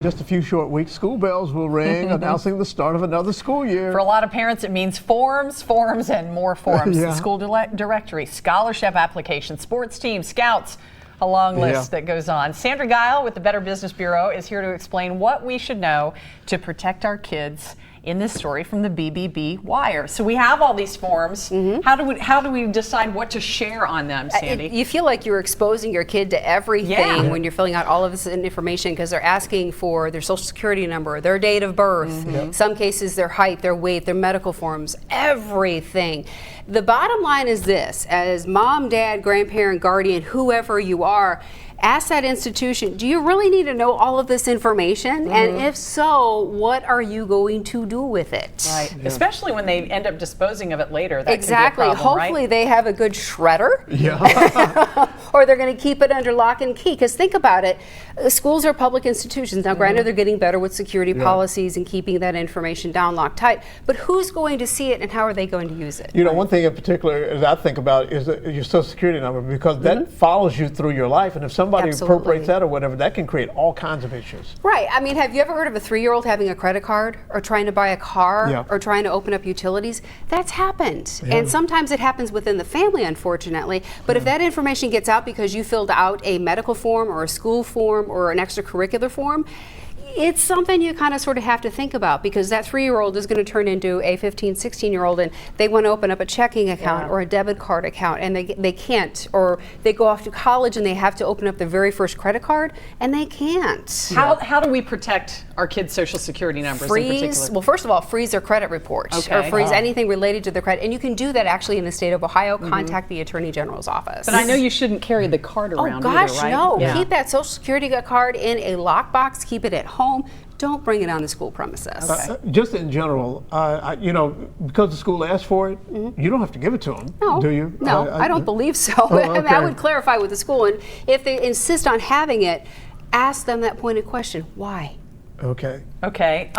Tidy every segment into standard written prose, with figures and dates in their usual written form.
Just a few short weeks, school bells will ring, announcing the start of another school year. For a lot of parents, it means forms, and more forms. Yeah. The school directory, scholarship applications, sports teams, scouts, a long list that goes on. Sandra Guile with the Better Business Bureau is here to explain what we should know to protect our kids in this story from the BBB Wire. So we have all these forms. How do we decide what to share on them, Sandy? You feel like you're exposing your kid to everything when you're filling out all of this information, because they're asking for their social security number, their date of birth, some cases their height, their weight, their medical forms, everything. The bottom line is this: as mom, dad, grandparent, guardian, whoever you are, ask that institution, do you really need to know all of this information? And if so, what are you going to do with it? Right, especially when they end up disposing of it later. That Exactly. Can be a problem, Hopefully right? they have a good shredder. Yeah. Or they're going to keep it under lock and key. Because think about it, schools are public institutions. Now, granted, they're getting better with security policies and keeping that information down locked tight. But who's going to see it, and how are they going to use it? You know, one thing in particular that I think about is your social security number, because that follows you through your life. And if somebody appropriates that or whatever, that can create all kinds of issues. Right. I mean, have you ever heard of a 3-year-old having a credit card, or trying to buy a car, or trying to open up utilities? That's happened. And sometimes it happens within the family, unfortunately. But if that information gets out because you filled out a medical form or a school form or an extracurricular form, it's something you kind of sort of have to think about, because that 3-year-old is going to turn into a 15, 16-year-old, and they want to open up a checking account or a debit card account, and they can't, or they go off to college and they have to open up their very first credit card, and they can't. How do we protect our kids' social security numbers in particular? Well, first of all, freeze their credit reports, or freeze anything related to their credit, and you can do that actually in the state of Ohio. Contact the Attorney General's office. But I know you shouldn't carry the card around gosh, either, right? no. Yeah. Keep that social security card in a lockbox. Keep it at home. Don't bring it on the school premises. Just in general, you know, because the school asked for it, you don't have to give it to them, do you? No, I don't believe so. I mean, I would clarify with the school, and if they insist on having it, ask them that pointed question: why? Okay. Okay.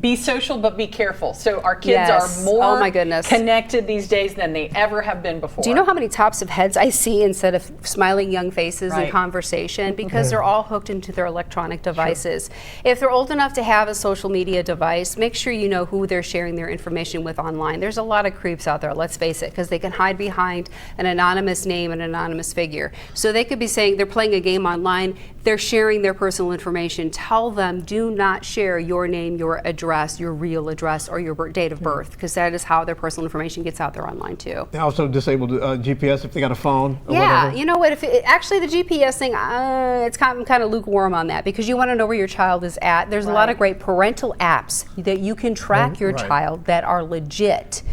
Be social, but be careful. So our kids are more connected these days than they ever have been before. Do you know how many tops of heads I see instead of smiling young faces in conversation? Because they're all hooked into their electronic devices. If they're old enough to have a social media device, make sure you know who they're sharing their information with online. There's a lot of creeps out there, let's face it, because they can hide behind an anonymous name and an anonymous figure. So they could be saying they're playing a game online, they're sharing their personal information. Tell them, do not share your name, your address, your real address, or your date of birth, because that is how their personal information gets out there online too. They also disabled GPS if they got a phone or whatever. You know what, actually the GPS thing, I'm kind of lukewarm on that, because you want to know where your child is at. There's a lot of great parental apps that you can track your child that are legit.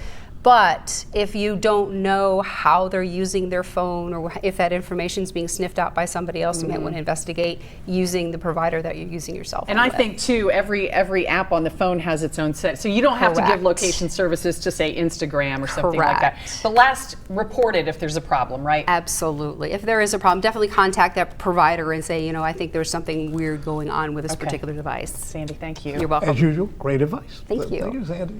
But if you don't know how they're using their phone, or if that information is being sniffed out by somebody else, you might want to investigate using the provider that you're using your cell phone. And I think too, every app on the phone has its own set, so you don't have to give location services to, say, Instagram or something like that. The last reported if there's a problem, right? Absolutely. If there is a problem, definitely contact that provider and say, you know, I think there's something weird going on with this particular device. Sandy, thank you. You're welcome. As usual, great advice. Thank you. Thank you, Sandy.